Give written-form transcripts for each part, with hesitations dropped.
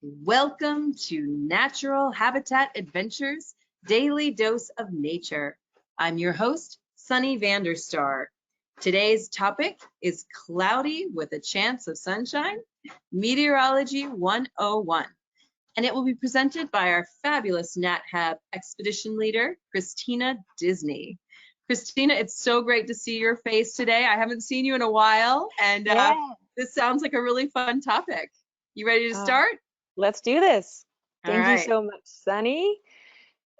Welcome to Natural Habitat Adventures Daily Dose of Nature. I'm your host, Sunny Vanderstar. Today's topic is cloudy with a chance of sunshine, Meteorology 101. And it will be presented by our fabulous NatHab Expedition Leader, Kristina Disney. Kristina, it's so great to see your face today. I haven't seen you in a while, and this sounds like a really fun topic. You ready to start? Let's do this. Thank you so much, Sunny.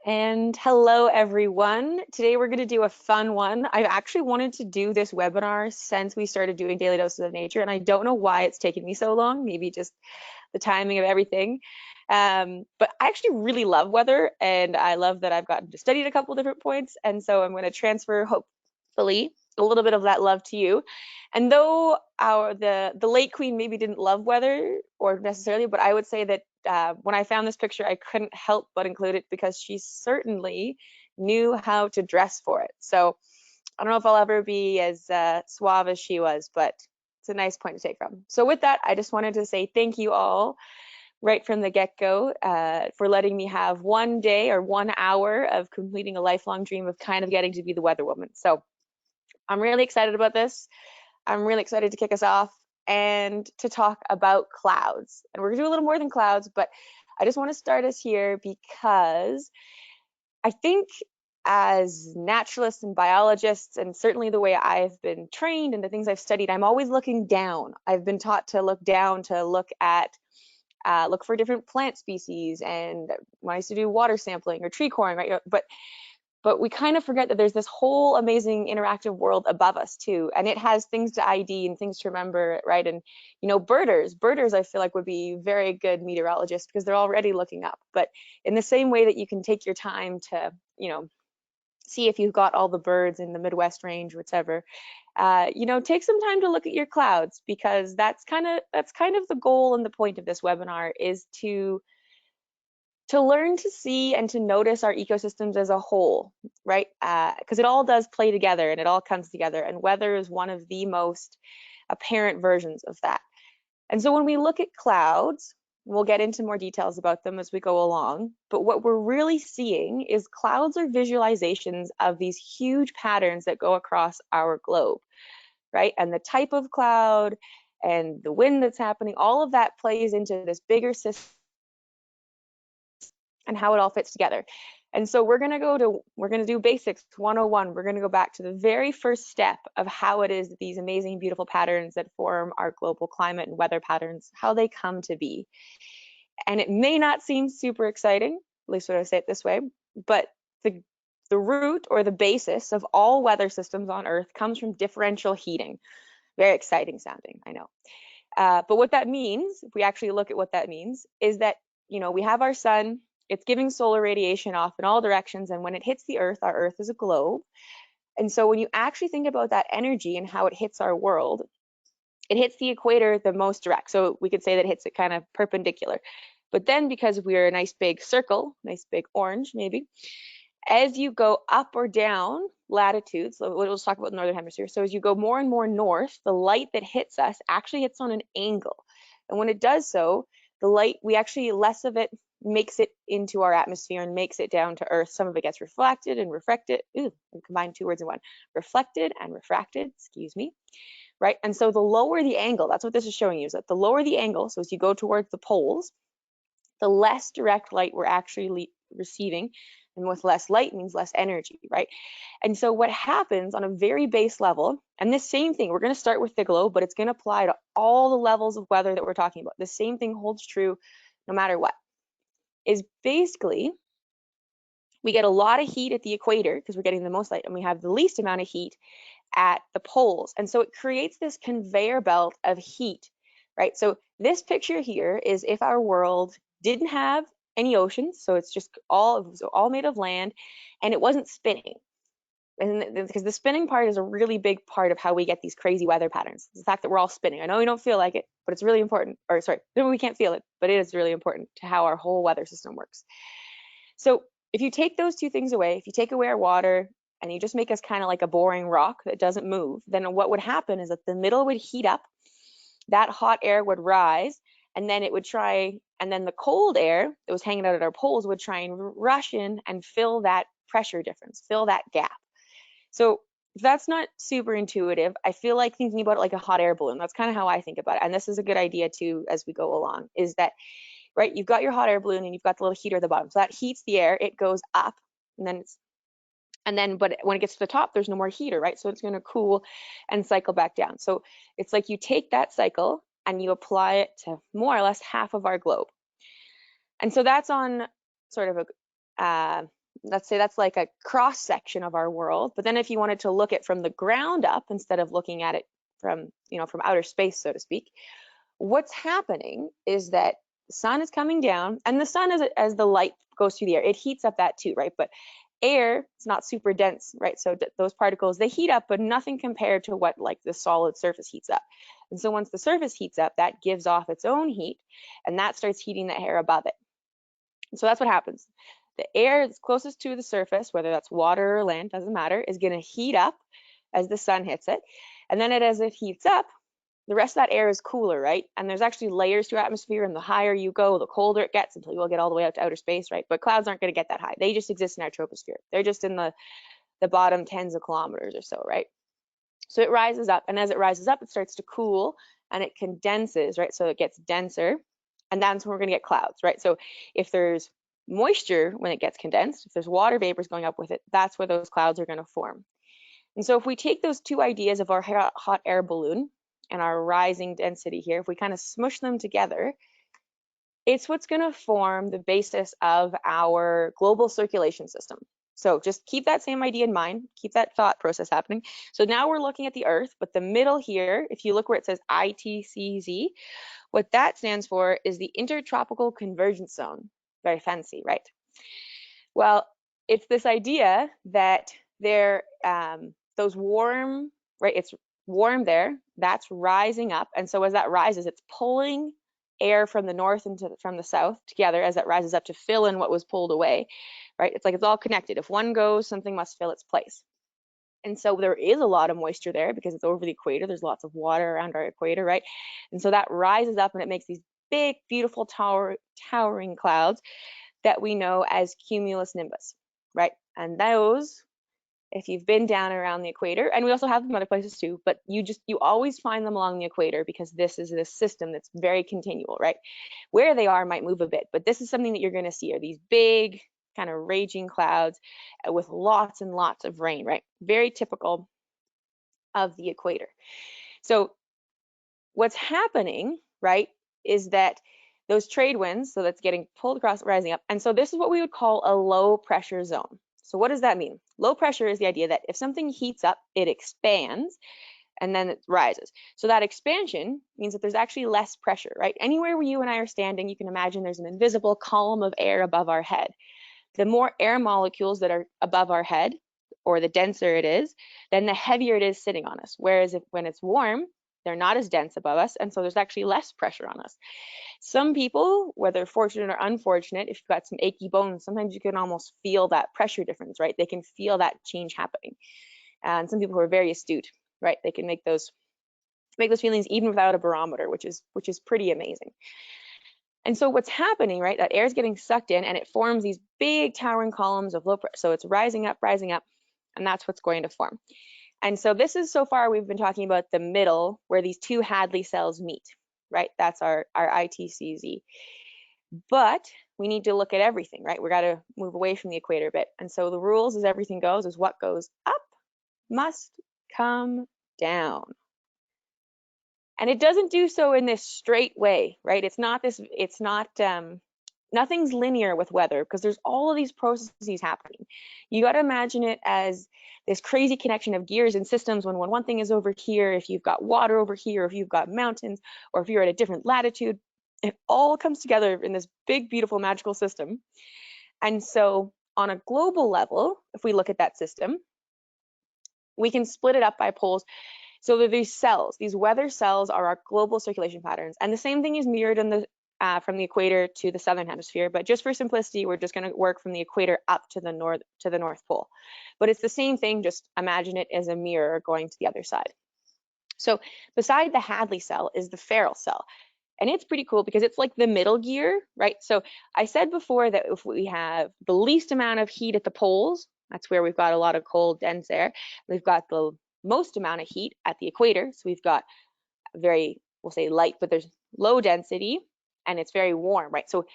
And hello, everyone. Today we're going to do a fun one. I've actually wanted to do this webinar since we started doing Daily Doses of Nature, and I don't know why it's taken me so long, maybe just the timing of everything. But I actually really love weather, and I love that I've gotten to study at a couple different points, and so I'm going to transfer, hopefully, a little bit of that love to you. And though the late queen maybe didn't love weather or necessarily, but I would say that when I found this picture, I couldn't help but include it because she certainly knew how to dress for it. So I don't know if I'll ever be as suave as she was, but it's a nice point to take from. So with that, I just wanted to say thank you all right from the get-go for letting me have one day or 1 hour of completing a lifelong dream of kind of getting to be the weather woman. So I'm really excited about this. I'm really excited to kick us off and to talk about clouds. And we're gonna do a little more than clouds, but I just want to start us here because I think as naturalists and biologists, and certainly the way I've been trained and the things I've studied, I'm always looking down. I've been taught to look down, to look for different plant species, and when I used to do water sampling or tree coring, right? But we kind of forget that there's this whole amazing interactive world above us too, and it has things to ID and things to remember, right? And birders I feel like would be very good meteorologists because they're already looking up. But in the same way that you can take your time to, see if you've got all the birds in the Midwest range, whatever, take some time to look at your clouds, because that's kind of the goal and the point of this webinar, is to learn to see and to notice our ecosystems as a whole, right? Because it all does play together and it all comes together, and weather is one of the most apparent versions of that. And so when we look at clouds, we'll get into more details about them as we go along, but what we're really seeing is clouds are visualizations of these huge patterns that go across our globe, right? And the type of cloud and the wind that's happening, all of that plays into this bigger system and how it all fits together. And so we're going to do basics 101. We're going to go back to the very first step of how it is that these amazing, beautiful patterns that form our global climate and weather patterns, how they come to be. And it may not seem super exciting, at least when I say it this way, but the root or the basis of all weather systems on Earth comes from differential heating. Very exciting sounding, I know. But what that means, if we actually look at what that means, is that, we have our sun. It's giving solar radiation off in all directions, and when it hits the Earth, our Earth is a globe. And so when you actually think about that energy and how it hits our world, it hits the equator the most direct. So we could say that it hits it kind of perpendicular. But then because we're a nice big circle, nice big orange maybe, as you go up or down latitudes, so we'll talk about the Northern Hemisphere. So as you go more and more north, the light that hits us actually hits on an angle. And when it does so, the light, less of it makes it into our atmosphere and makes it down to Earth. Some of it gets reflected and refracted. I combined two words in one. Reflected and refracted, excuse me. Right? And so the lower the angle, that's what this is showing you, is that the lower the angle, so as you go towards the poles, the less direct light we're actually receiving. And with less light means less energy, right? And so what happens on a very base level, and this same thing, we're going to start with the globe, but it's going to apply to all the levels of weather that we're talking about. The same thing holds true no matter what, is basically we get a lot of heat at the equator because we're getting the most light, and we have the least amount of heat at the poles. And so it creates this conveyor belt of heat, right? So this picture here is if our world didn't have any oceans, so it's just all made of land, and it wasn't spinning. And because the spinning part is a really big part of how we get these crazy weather patterns. The fact that we're all spinning. I know we don't feel like it, but it's really important. Or sorry, no, we can't feel it, but it is really important to how our whole weather system works. So if you take those two things away, if you take away our water and you just make us kind of like a boring rock that doesn't move, then what would happen is that the middle would heat up, that hot air would rise, and then it would try, and then the cold air that was hanging out at our poles would try and rush in and fill that pressure difference, fill that gap. So if that's not super intuitive, I feel like thinking about it like a hot air balloon. That's kind of how I think about it. And this is a good idea too as we go along, is that, right, you've got your hot air balloon and you've got the little heater at the bottom. So that heats the air, it goes up, but when it gets to the top, there's no more heater, right? So it's going to cool and cycle back down. So it's like you take that cycle and you apply it to more or less half of our globe. And so that's on sort of a, let's say that's like a cross section of our world. But then if you wanted to look at from the ground up, instead of looking at it from, from outer space, so to speak, what's happening is that the sun is coming down, and the sun, as the light goes through the air, it heats up that too, right? But air is not super dense, right? So those particles, they heat up, but nothing compared to what like the solid surface heats up. And so once the surface heats up, that gives off its own heat, and that starts heating the air above it. And so that's what happens. The air that's closest to the surface, whether that's water or land, doesn't matter, is going to heat up as the sun hits it. And then as it heats up, the rest of that air is cooler, right? And there's actually layers to atmosphere, and the higher you go, the colder it gets until you'll get all the way out to outer space, right? But clouds aren't going to get that high. They just exist in our troposphere. They're just in the bottom tens of kilometers or so, right? So it rises up, and as it rises up, it starts to cool and it condenses, right? So it gets denser, and that's when we're going to get clouds, right? So if there's moisture when it gets condensed, if there's water vapors going up with it, that's where those clouds are going to form. And so if we take those two ideas of our hot air balloon and our rising density here, if we kind of smush them together, it's what's going to form the basis of our global circulation system. So just keep that same idea in mind, keep that thought process happening. So now we're looking at the Earth, but the middle here, if you look where it says ITCZ, what that stands for is the Intertropical Convergence Zone. Very fancy, right? Well, it's this idea that those warm, right? It's warm there, that's rising up. And so as that rises, it's pulling air from the north and from the south together as that rises up to fill in what was pulled away, right? It's like it's all connected. If one goes, something must fill its place. And so there is a lot of moisture there because it's over the equator. There's lots of water around our equator, right? And so that rises up and it makes these big, beautiful, towering clouds that we know as cumulus nimbus, right? And those, if you've been down around the equator, and we also have them other places too, but you always find them along the equator because this is this system that's very continual, right? Where they are might move a bit, but this is something that you're going to see are these big kind of raging clouds with lots and lots of rain, right? Very typical of the equator. So what's happening, right, is that those trade winds, so that's getting pulled across, rising up, and so this is what we would call a low pressure zone. So what does that mean? Low pressure is the idea that if something heats up, it expands and then it rises. So that expansion means that there's actually less pressure, right? Anywhere where you and I are standing, you can imagine there's an invisible column of air above our head. The more air molecules that are above our head, or the denser it is, then the heavier it is sitting on us. Whereas when it's warm, they're not as dense above us, and so there's actually less pressure on us. Some people, whether fortunate or unfortunate, if you've got some achy bones, sometimes you can almost feel that pressure difference, right? They can feel that change happening. And some people who are very astute, right? They can make those feelings even without a barometer, which is pretty amazing. And so what's happening, right? That air is getting sucked in and it forms these big towering columns of low pressure. So it's rising up, and that's what's going to form. And so this is, so far we've been talking about the middle where these two Hadley cells meet, right? That's our ITCZ. But we need to look at everything, right? We got to move away from the equator a bit. And so the rules as everything goes is what goes up must come down. And it doesn't do so in this straight way, right? Nothing's linear with weather because there's all of these processes happening. You got to imagine it as this crazy connection of gears and systems when one thing is over here, if you've got water over here, if you've got mountains, or if you're at a different latitude, it all comes together in this big, beautiful, magical system. And so on a global level, if we look at that system, we can split it up by poles. So there are these cells, these weather cells are our global circulation patterns. And the same thing is mirrored in the from the equator to the southern hemisphere, but just for simplicity, we're just going to work from the equator up to the North Pole. But it's the same thing, just imagine it as a mirror going to the other side. So beside the Hadley cell is the Ferrel cell. And it's pretty cool because it's like the middle gear, right? So I said before that if we have the least amount of heat at the poles, that's where we've got a lot of cold, dense air. We've got the most amount of heat at the equator. So we've got very, we'll say light, but there's low density and it's very warm, right? So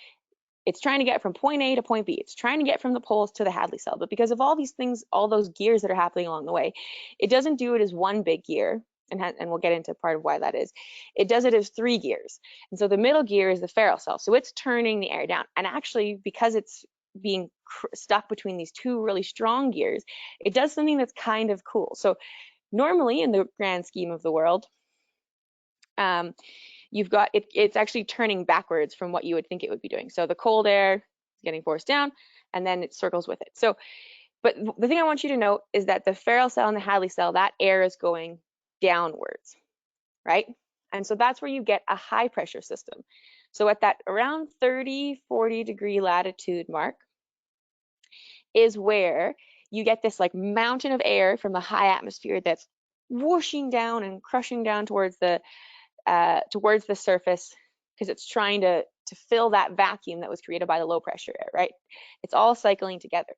it's trying to get from point A to point B. It's trying to get from the poles to the Hadley cell. But because of all these things, all those gears that are happening along the way, it doesn't do it as one big gear. And we'll get into part of why that is. It does it as 3 gears. And so the middle gear is the ferrule cell. So it's turning the air down. And actually, because it's being stuck between these 2 really strong gears, it does something that's kind of cool. So normally in the grand scheme of the world, you've got it's actually turning backwards from what you would think it would be doing. So the cold air is getting forced down and then it circles with it. So, but the thing I want you to note is that the ferrule cell and the Hadley cell, that air is going downwards, right? And so that's where you get a high pressure system. So at that around 30, 40 degree latitude mark is where you get this like mountain of air from the high atmosphere that's whooshing down and crushing down towards the surface because it's trying to fill that vacuum that was created by the low pressure air, right? It's all cycling together.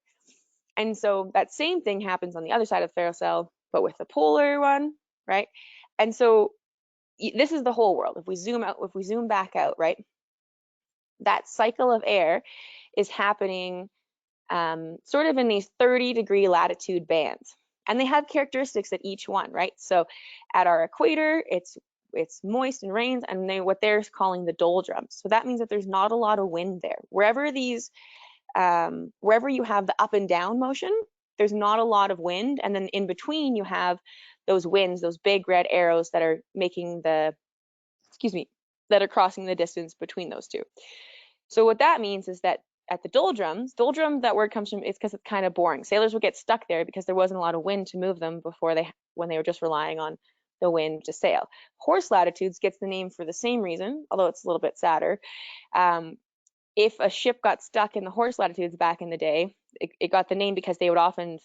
And so that same thing happens on the other side of the ferrule cell, but with the polar one, right? And so this is the whole world. If we zoom back out, right? That cycle of air is happening sort of in these 30 degree latitude bands. And they have characteristics at each one, right? So at our equator, it's moist and rains, and what they're calling the doldrums. So that means that there's not a lot of wind there. Wherever you have the up and down motion, there's not a lot of wind. And then in between, you have those winds, those big red arrows that are making that are crossing the distance between those two. So what that means is that at the doldrums, that word comes from, it's because it's kind of boring. Sailors would get stuck there because there wasn't a lot of wind to move them when they were just relying on the wind to sail. Horse latitudes gets the name for the same reason, although it's a little bit sadder. If a ship got stuck in the horse latitudes back in the day, it got the name because they would often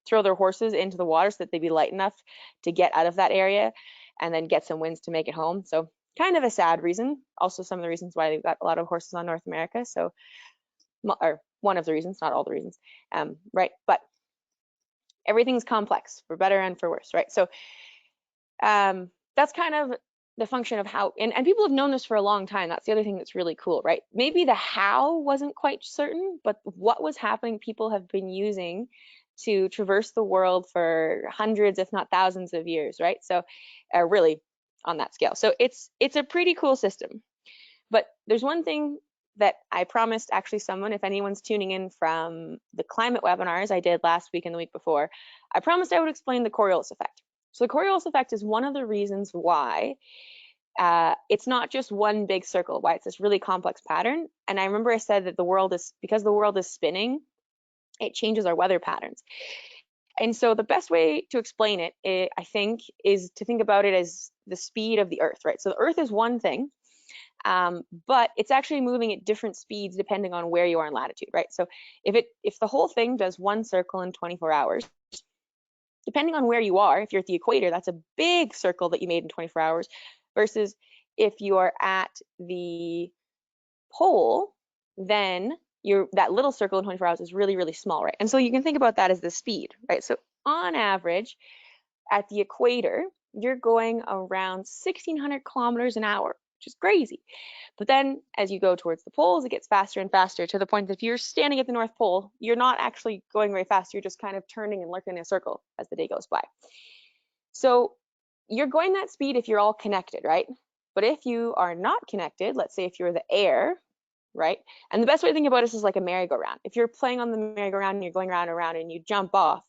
throw their horses into the water so that they'd be light enough to get out of that area and then get some winds to make it home. So kind of a sad reason. Also some of the reasons why they've got a lot of horses on North America. So, or one of the reasons, not all the reasons, right? But everything's complex for better and for worse, right? So that's kind of the function of how, and people have known this for a long time. That's the other thing that's really cool, right? Maybe the how wasn't quite certain, but what was happening, people have been using to traverse the world for hundreds, if not thousands of years, right? So really on that scale. So it's a pretty cool system. But there's one thing that I promised actually someone, if anyone's tuning in from the climate webinars I did last week and the week before, I promised I would explain the Coriolis effect. So the Coriolis effect is one of the reasons why it's not just one big circle, why it's this really complex pattern. And I remember I said that because the world is spinning, it changes our weather patterns. And so the best way to explain it, I think, is to think about it as the speed of the Earth, right? So the Earth is one thing, but it's actually moving at different speeds depending on where you are in latitude, right? So if the whole thing does one circle in 24 hours, depending on where you are, if you're at the equator, that's a big circle that you made in 24 hours, versus if you are at the pole, then that little circle in 24 hours is really, really small, right? And so you can think about that as the speed, right? So on average, at the equator, you're going around 1,600 kilometers an hour, which is crazy. But then as you go towards the poles, it gets faster and faster to the point that if you're standing at the North Pole, you're not actually going very fast. You're just kind of turning and lurking in a circle as the day goes by. So you're going that speed if you're all connected, right? But if you are not connected, let's say if you're the air, right? And the best way to think about this is like a merry-go-round. If you're playing on the merry-go-round and you're going round and round and you jump off,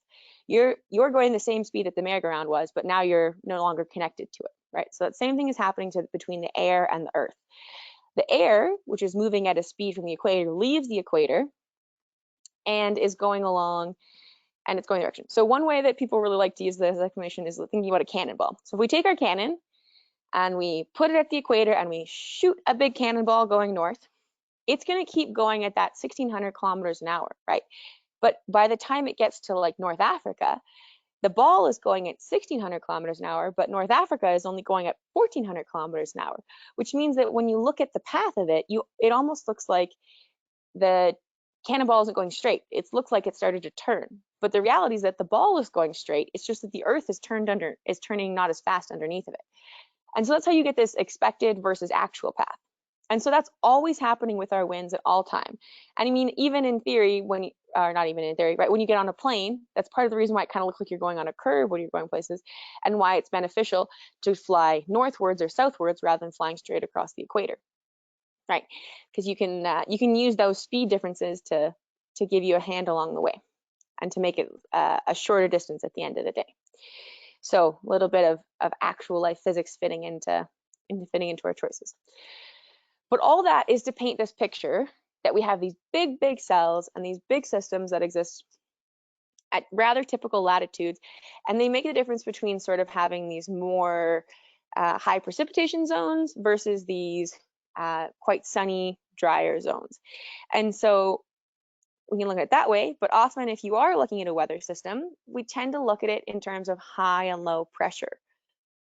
you're going the same speed that the merry-go-round was, but now you're no longer connected to it, right? So that same thing is happening between the air and the Earth. The air, which is moving at a speed from the equator, leaves the equator and is going along, and it's going the direction. So one way that people really like to use this explanation is thinking about a cannonball. So if we take our cannon and we put it at the equator and we shoot a big cannonball going north, it's going to keep going at that 1,600 kilometers an hour, right? But by the time it gets to like North Africa, The ball is going at 1,600 kilometers an hour, but North Africa is only going at 1,400 kilometers an hour, which means that when you look at the path of it, it almost looks like the cannonball isn't going straight. It looks like it started to turn. But the reality is that the ball is going straight. It's just that the Earth is turning not as fast underneath of it. And so that's how you get this expected versus actual path. And so that's always happening with our winds at all time. And I mean, even in theory, or not even in theory, right? When you get on a plane, that's part of the reason why it kind of looks like you're going on a curve when you're going places, and why it's beneficial to fly northwards or southwards rather than flying straight across the equator, right? Because you can use those speed differences to give you a hand along the way and to make it a shorter distance at the end of the day. So a little bit of actual life physics fitting into our choices. But all that is to paint this picture that we have these big, big cells and these big systems that exist at rather typical latitudes, and they make the difference between sort of having these more high precipitation zones versus these quite sunny, drier zones. And so we can look at it that way, but often if you are looking at a weather system, we tend to look at it in terms of high and low pressure,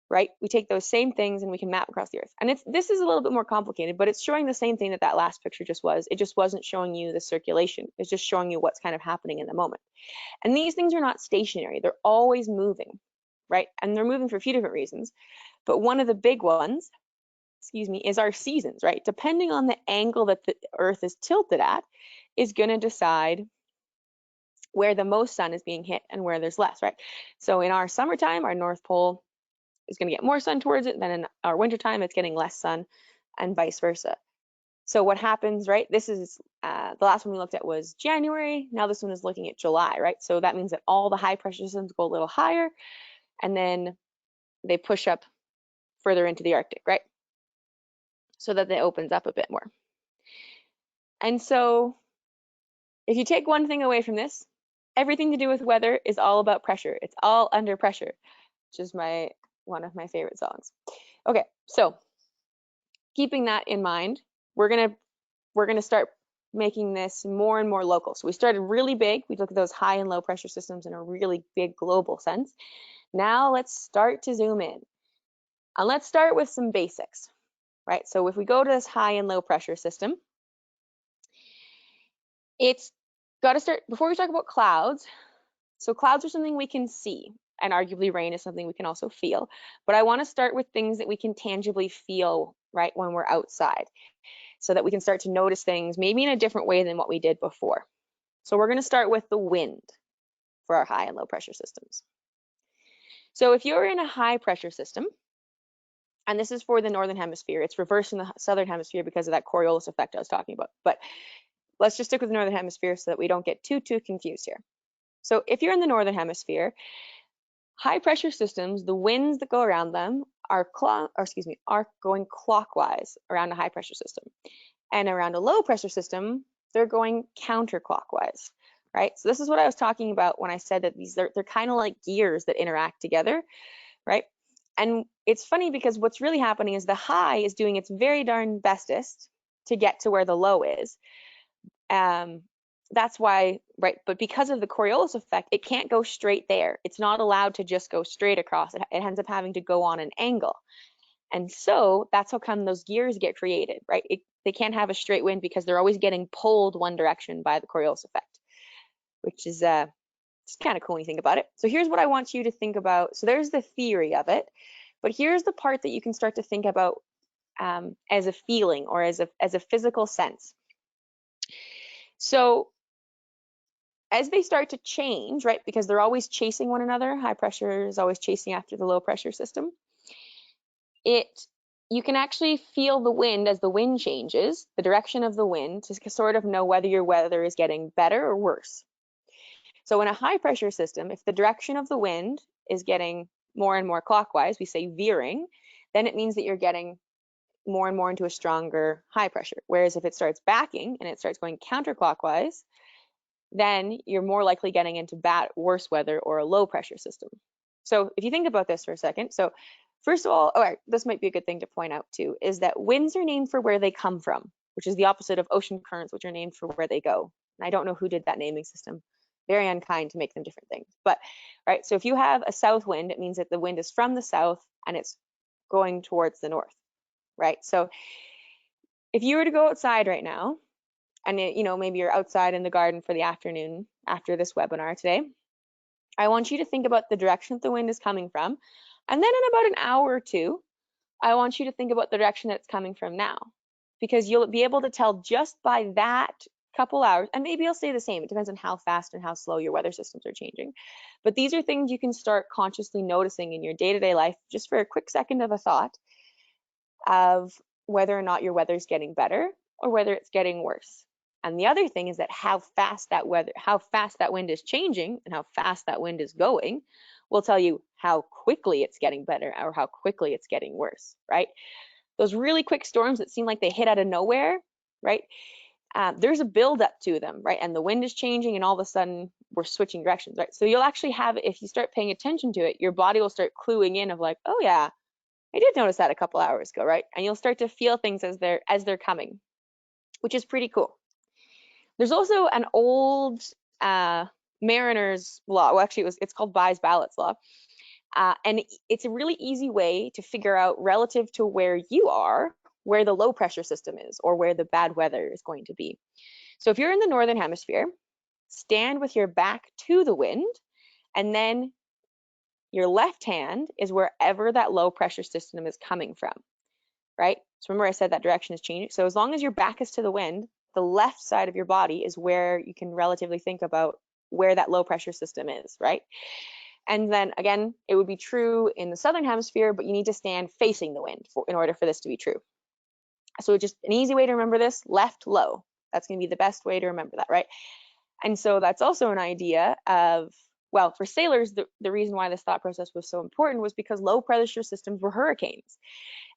right? We take those same things and we can map across the Earth. And this is a little bit more complicated, but it's showing the same thing that last picture just was. It just wasn't showing you the circulation. It's just showing you what's kind of happening in the moment. And these things are not stationary. They're always moving, right? And they're moving for a few different reasons. But one of the big ones, is our seasons, right? Depending on the angle that the Earth is tilted at, is going to decide where the most sun is being hit and where there's less, right? So in our summertime, our North Pole is going to get more sun towards it, than in our wintertime, it's getting less sun, and vice versa. So what happens, right? This is the last one we looked at was January. Now this one is looking at July, right? So that means that all the high pressure systems go a little higher, and then they push up further into the Arctic, right? So that it opens up a bit more. And so if you take one thing away from this, everything to do with weather is all about pressure. It's all under pressure, which is one of my favorite songs. Okay, so keeping that in mind, we're gonna start making this more and more local. So we started really big. We looked at those high and low pressure systems in a really big global sense. Now let's start to zoom in. And let's start with some basics, right? So if we go to this high and low pressure system, it's got to start, before we talk about clouds, so clouds are something we can see, and arguably rain is something we can also feel. But I want to start with things that we can tangibly feel, right, when we're outside, so that we can start to notice things maybe in a different way than what we did before. So we're going to start with the wind for our high and low pressure systems. So if you're in a high pressure system, and this is for the northern hemisphere, it's reversed in the southern hemisphere because of that Coriolis effect I was talking about, but let's just stick with the northern hemisphere so that we don't get too confused here. So if you're in the northern hemisphere, high pressure systems, the winds that go around them are going clockwise around a high pressure system. And around a low pressure system, they're going counterclockwise, right? So this is what I was talking about when I said that they're kind of like gears that interact together, right? And it's funny because what's really happening is the high is doing its very darn bestest to get to where the low is. That's why, right? But because of the Coriolis effect, it can't go straight there. It's not allowed to just go straight across. It ends up having to go on an angle. And so that's how come those gears get created, right? They can't have a straight wind because they're always getting pulled one direction by the Coriolis effect, which is it's kind of cool when you think about it. So here's what I want you to think about. So there's the theory of it, but here's the part that you can start to think about as a feeling or as a physical sense. So as they start to change, right, because they're always chasing one another, high pressure is always chasing after the low pressure system, you can actually feel the wind as the wind changes, the direction of the wind, to sort of know whether your weather is getting better or worse. So in a high pressure system, if the direction of the wind is getting more and more clockwise, we say veering, then it means that you're getting more and more into a stronger high pressure. Whereas if it starts backing and it starts going counterclockwise, then you're more likely getting into worse weather or a low pressure system. So if you think about this for a second, so first of all, this might be a good thing to point out too, is that winds are named for where they come from, which is the opposite of ocean currents, which are named for where they go. And I don't know who did that naming system. very unkind to make them different things. But, right, so if you have a south wind, it means that the wind is from the south and it's going towards the north, right? So if you were to go outside right now, and maybe you're outside in the garden for the afternoon after this webinar today, I want you to think about the direction that the wind is coming from. And then in about an hour or two, I want you to think about the direction that it's coming from now, because you'll be able to tell just by that couple hours, and maybe I'll say the same, it depends on how fast and how slow your weather systems are changing. But these are things you can start consciously noticing in your day-to-day life, just for a quick second of a thought of whether or not your weather's getting better or whether it's getting worse. And the other thing is that how fast that wind is changing and how fast that wind is going will tell you how quickly it's getting better or how quickly it's getting worse, right? Those really quick storms that seem like they hit out of nowhere, right? There's a buildup to them, right? And the wind is changing and all of a sudden we're switching directions, right? So you'll actually have, if you start paying attention to it, your body will start cluing in of like, oh yeah, I did notice that a couple hours ago, right? And you'll start to feel things as they're coming, which is pretty cool. There's also an old mariner's law. Well, actually, it's called Bayes' Ballots law. And it's a really easy way to figure out relative to where you are, where the low pressure system is or where the bad weather is going to be. So if you're in the northern hemisphere, stand with your back to the wind, and then your left hand is wherever that low pressure system is coming from, right? So remember I said that direction is changing. So as long as your back is to the wind, the left side of your body is where you can relatively think about where that low pressure system is, right? And then again, it would be true in the southern hemisphere, but you need to stand facing the wind in order for this to be true. So just an easy way to remember this, left low. That's going to be the best way to remember that, right? And so that's also an idea of, well, for sailors, the reason why this thought process was so important was because low pressure systems were hurricanes.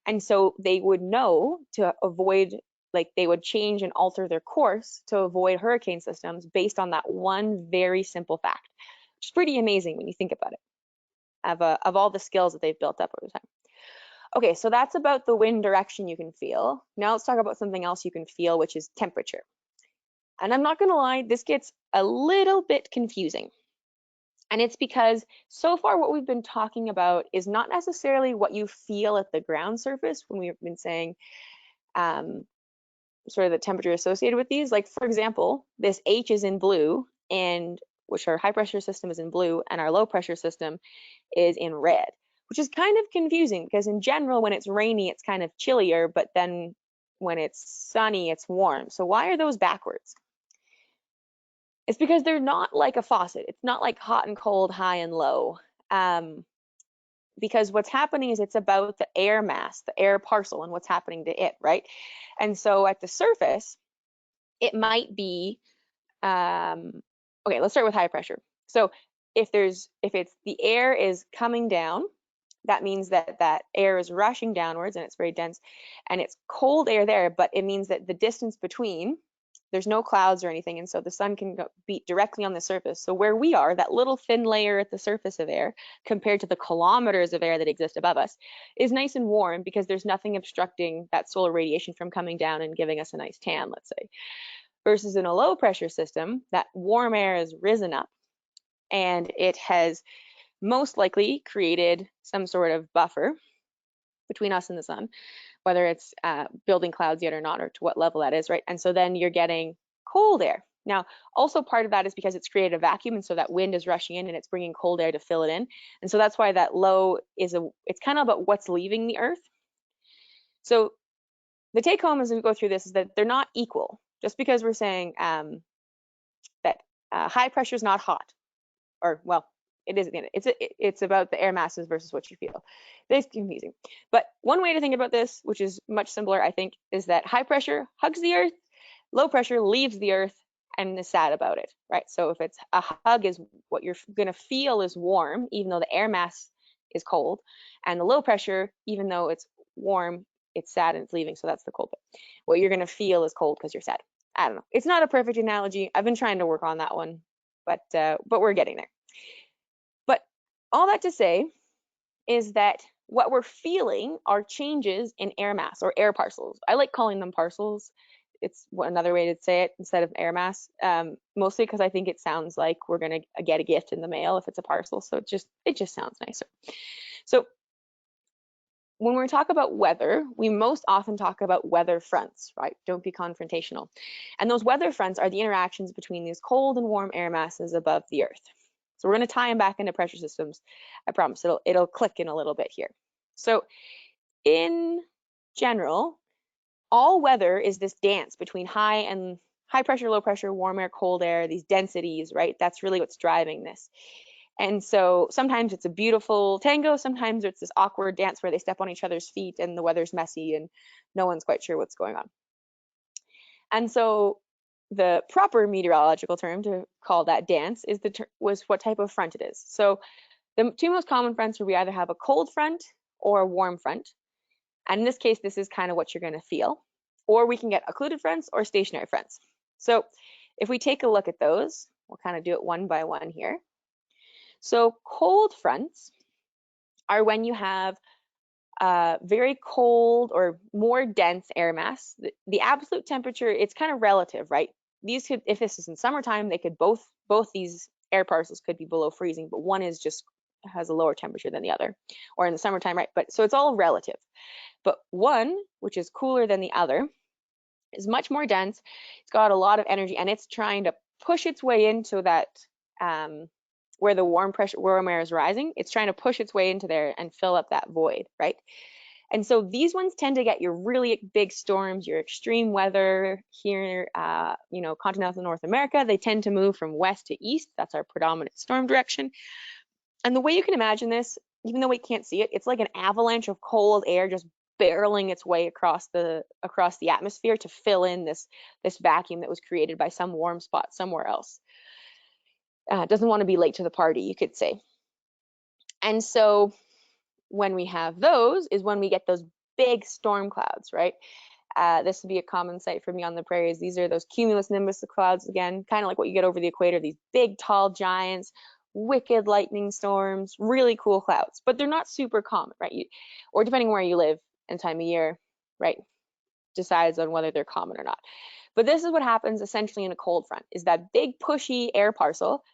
And so they would know to avoid, like they would change and alter their course to avoid hurricane systems based on that one very simple fact, which is pretty amazing when you think about it, of all the skills that they've built up over time. Okay, so that's about the wind direction you can feel. Now let's talk about something else you can feel, which is temperature. And I'm not gonna lie, this gets a little bit confusing. And it's because so far what we've been talking about is not necessarily what you feel at the ground surface when we've been saying sort of the temperature associated with these. Like for example, this H is in blue, and which our high pressure system is in blue and our low pressure system is in red, which is kind of confusing because in general, when it's rainy, it's kind of chillier, but then when it's sunny, it's warm. So why are those backwards? It's because they're not like a faucet. It's not like hot and cold, high and low. Because what's happening is it's about the air mass, the air parcel, and what's happening to it, right? And so at the surface, it might be, okay, let's start with high pressure. So if it's the air is coming down, that means that that air is rushing downwards and it's very dense, and it's cold air there, but it means that the distance between, there's no clouds or anything, and so the sun can beat directly on the surface. So where we are, that little thin layer at the surface of air, compared to the kilometers of air that exist above us, is nice and warm because there's nothing obstructing that solar radiation from coming down and giving us a nice tan, let's say. Versus in a low pressure system, that warm air has risen up and it has most likely created some sort of buffer between us and the sun, whether it's building clouds yet or not, or to what level that is, right? And so then you're getting cold air. Now, also part of that is because it's created a vacuum, and so that wind is rushing in and it's bringing cold air to fill it in. And so that's why that low is it's kind of about what's leaving the earth. So the take home as we go through this is that they're not equal. Just because we're saying that high pressure is not hot, or well, it isn't. It's about the air masses versus what you feel. It's confusing. But one way to think about this, which is much simpler, I think, is that high pressure hugs the earth, low pressure leaves the earth and is sad about it, right? So if it's a hug, is what you're gonna feel is warm, even though the air mass is cold, and the low pressure, even though it's warm, it's sad and it's leaving. So that's the cold bit. What you're gonna feel is cold because you're sad. I don't know. It's not a perfect analogy. I've been trying to work on that one, but we're getting there. But all that to say is that what we're feeling are changes in air mass or air parcels. I like calling them parcels. it's another way to say it instead of air mass, mostly because I think it sounds like we're going to get a gift in the mail if it's a parcel. So it just sounds nicer. So when we talk about weather, we most often talk about weather fronts, right? Don't be confrontational. And those weather fronts are the interactions between these cold and warm air masses above the Earth. So we're going to tie them back into pressure systems. I promise it'll click in a little bit here. So in general, all weather is this dance between high pressure, low pressure, warm air, cold air, these densities, right? That's really what's driving this. And so sometimes it's a beautiful tango, sometimes it's this awkward dance where they step on each other's feet and the weather's messy and no one's quite sure what's going on. And so the proper meteorological term to call that dance was what type of front it is. So the two most common fronts are we either have a cold front or a warm front. And in this case, this is kind of what you're going to feel. Or we can get occluded fronts or stationary fronts. So if we take a look at those, we'll kind of do it one by one here. So cold fronts are when you have very cold or more dense air mass. The absolute temperature, it's kind of relative, right? These could, if this is in summertime, they could both these air parcels could be below freezing, but one is just has a lower temperature than the other, or in the summertime, right? But so it's all relative. But one, which is cooler than the other, is much more dense. It's got a lot of energy, and it's trying to push its way into that where the warm air is rising. It's trying to push its way into there and fill up that void, right? And so these ones tend to get your really big storms, your extreme weather here, continental North America. They tend to move from west to east. That's our predominant storm direction. And the way you can imagine this, even though we can't see it, it's like an avalanche of cold air just barreling its way across the atmosphere to fill in this vacuum that was created by some warm spot somewhere else. Doesn't want to be late to the party, you could say. And so when we have those is when we get those big storm clouds, right? This would be a common sight for me on the prairies. These are those cumulus nimbus clouds, again, kind of like what you get over the equator, these big, tall giants, wicked lightning storms, really cool clouds, but they're not super common, right? Or depending where you live and time of year, right, decides on whether they're common or not. But this is what happens essentially in a cold front, is that big pushy air parcel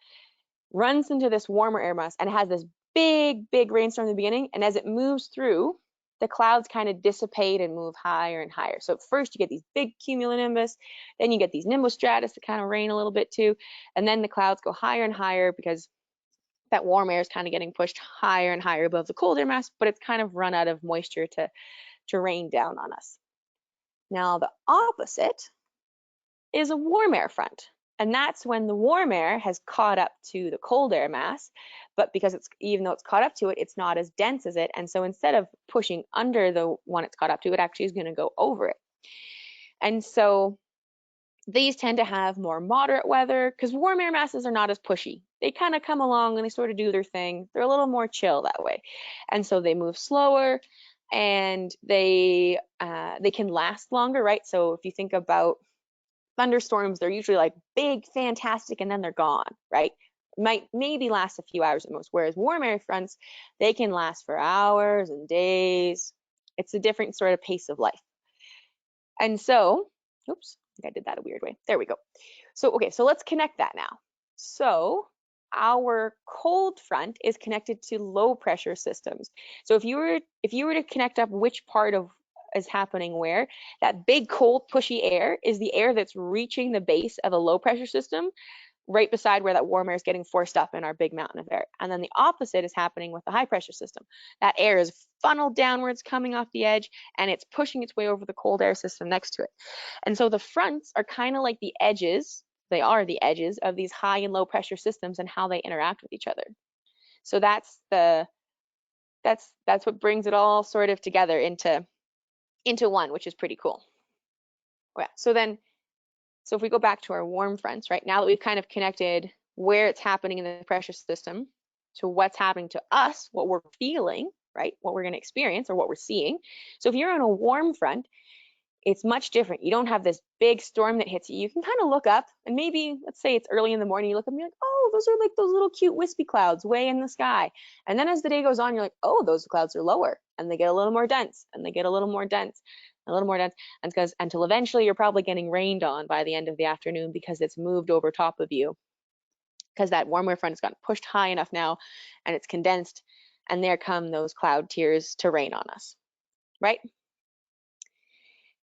runs into this warmer air mass and it has this big rainstorm in the beginning, and as it moves through, the clouds kind of dissipate and move higher and higher. So at first you get these big cumulonimbus, then you get these nimbostratus that kind of rain a little bit too, and then the clouds go higher and higher because that warm air is kind of getting pushed higher and higher above the cold air mass, but it's kind of run out of moisture to rain down on us. Now the opposite is a warm air front. And that's when the warm air has caught up to the cold air mass, but because even though it's caught up to it, it's not as dense as it. And so instead of pushing under the one it's caught up to, it actually is going to go over it. And so these tend to have more moderate weather because warm air masses are not as pushy. They kind of come along and they sort of do their thing. They're a little more chill that way. And so they move slower and they can last longer, right? So if you think about thunderstorms, they're usually like big, fantastic, and then they're gone, right? Might maybe last a few hours at most, whereas warm air fronts, they can last for hours and days. It's a different sort of pace of life. And so, oops, I think I did that a weird way. There we go. So, okay, so let's connect that now. So our cold front is connected to low pressure systems. So if you were to connect up which part of is happening where, that big cold pushy air is the air that's reaching the base of a low pressure system right beside where that warm air is getting forced up in our big mountain of air. And then the opposite is happening with the high pressure system. That air is funneled downwards coming off the edge and it's pushing its way over the cold air system next to it. And so the fronts are kind of like the edges, they are the edges of these high and low pressure systems and how they interact with each other. So that's what brings it all sort of together into one, which is pretty cool. Yeah, so if we go back to our warm fronts, right, now that we've kind of connected where it's happening in the pressure system to what's happening to us, what we're feeling, right, what we're going to experience or what we're seeing. So if you're on a warm front, it's much different. You don't have this big storm that hits you. You can kind of look up and maybe, let's say it's early in the morning, you look up and you're like, oh, those are like those little cute wispy clouds way in the sky. And then as the day goes on, you're like, oh, those clouds are lower and they get a little more dense and they get a little more dense. a little more dense, and because until eventually you're probably getting rained on by the end of the afternoon because it's moved over top of you, because that warm air front has gotten pushed high enough now and it's condensed, and there come those cloud tiers to rain on us, right?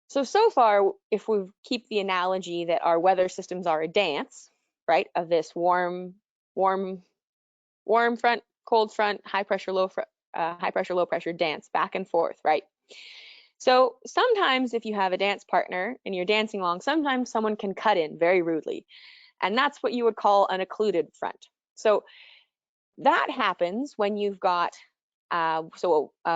So far, if we keep the analogy that our weather systems are a dance, right, of this warm front, cold front, high pressure, low pressure dance back and forth, right? So sometimes if you have a dance partner and you're dancing along, sometimes someone can cut in very rudely, and that's what you would call an occluded front. So that happens when you've got a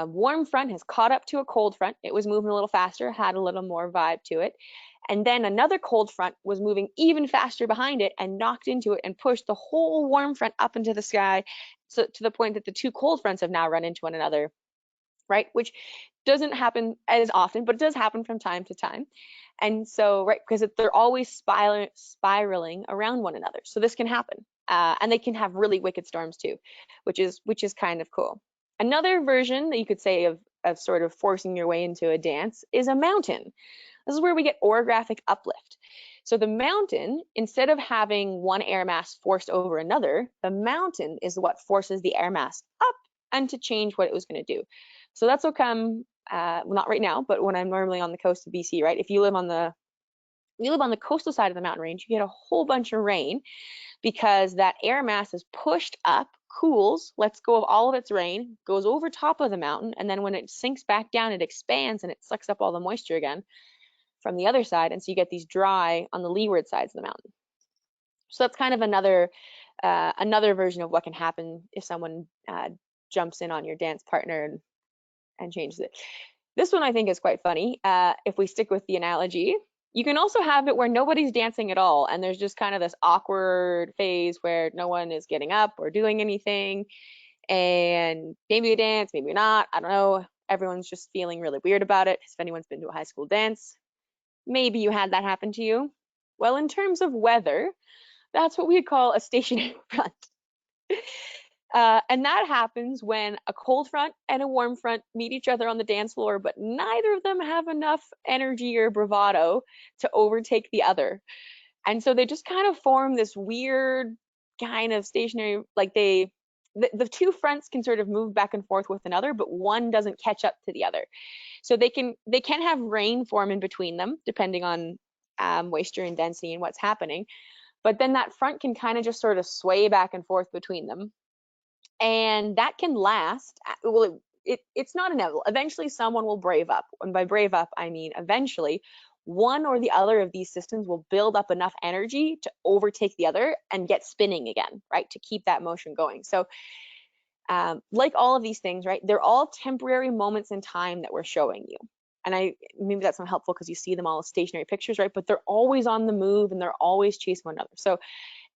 warm front has caught up to a cold front. It was moving a little faster, had a little more vibe to it. And then another cold front was moving even faster behind it and knocked into it and pushed the whole warm front up into the sky, so to the point that the two cold fronts have now run into one another, right? Which doesn't happen as often, but it does happen from time to time. And so, right, because they're always spiraling around one another. So this can happen. And they can have really wicked storms too, which is kind of cool. Another version that you could say of sort of forcing your way into a dance is a mountain. This is where we get orographic uplift. So the mountain, instead of having one air mass forced over another, the mountain is what forces the air mass up and to change what it was going to do. So that's what come, well, not right now, but when I'm normally on the coast of BC, right? If you live on the coastal side of the mountain range, you get a whole bunch of rain because that air mass is pushed up, cools, lets go of all of its rain, goes over top of the mountain, and then when it sinks back down, it expands and it sucks up all the moisture again from the other side, and so you get these dry on the leeward sides of the mountain. So that's kind of another version of what can happen if someone jumps in on your dance partner and changes it. This one I think is quite funny. If we stick with the analogy, you can also have it where nobody's dancing at all, and there's just kind of this awkward phase where no one is getting up or doing anything, and maybe you dance, maybe not, I don't know. Everyone's just feeling really weird about it. If anyone's been to a high school dance, maybe you had that happen to you. Well, in terms of weather, that's what we call a stationary front. And that happens when a cold front and a warm front meet each other on the dance floor, but neither of them have enough energy or bravado to overtake the other. And so they just kind of form this weird kind of stationary, like the two fronts can sort of move back and forth with another, but one doesn't catch up to the other. So they can have rain form in between them, depending on moisture and density and what's happening. But then that front can kind of just sort of sway back and forth between them. And that can last, well, it's not inevitable. Eventually someone will brave up. And by brave up, I mean eventually one or the other of these systems will build up enough energy to overtake the other and get spinning again, right? To keep that motion going. So like all of these things, right? They're all temporary moments in time that we're showing you. And maybe that's not helpful because you see them all as stationary pictures, right? But they're always on the move and they're always chasing one another. So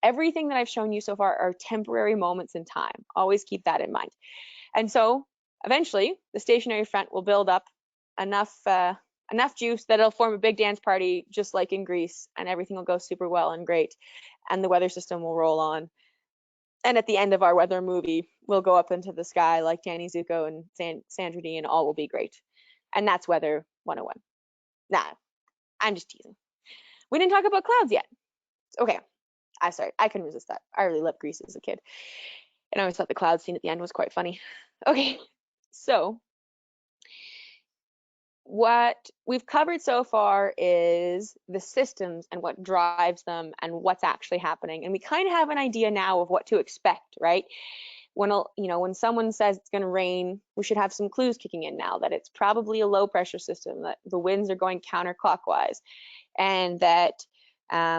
everything that I've shown you so far are temporary moments in time. Always keep that in mind. And so eventually the stationary front will build up enough juice that it'll form a big dance party, just like in Greece, and everything will go super well and great. And the weather system will roll on. And at the end of our weather movie, we'll go up into the sky like Danny Zuko and Sandra Dee, and all will be great. And that's Weather 101. Nah, I'm just teasing. We didn't talk about clouds yet. Okay. I couldn't resist that. I really loved Greece as a kid. And I always thought the cloud scene at the end was quite funny. Okay, so what we've covered so far is the systems and what drives them and what's actually happening. And we kind of have an idea now of what to expect, right? When someone says it's going to rain, we should have some clues kicking in now that it's probably a low pressure system, that the winds are going counterclockwise, and that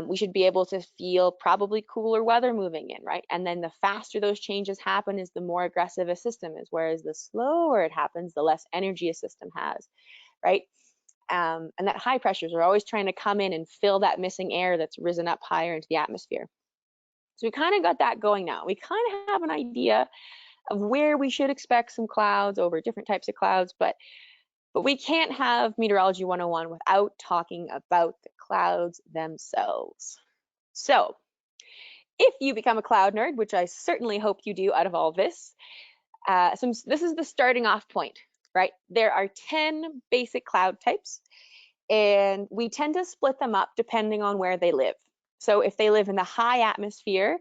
we should be able to feel probably cooler weather moving in, right? And then the faster those changes happen is the more aggressive a system is, whereas the slower it happens, the less energy a system has, right? And that high pressures are always trying to come in and fill that missing air that's risen up higher into the atmosphere. So we kind of got that going now. We kind of have an idea of where we should expect some clouds over different types of clouds, but we can't have Meteorology 101 without talking about the clouds themselves. So if you become a cloud nerd, which I certainly hope you do out of all this, this is the starting off point. right? There are 10 basic cloud types, and we tend to split them up depending on where they live. So if they live in the high atmosphere,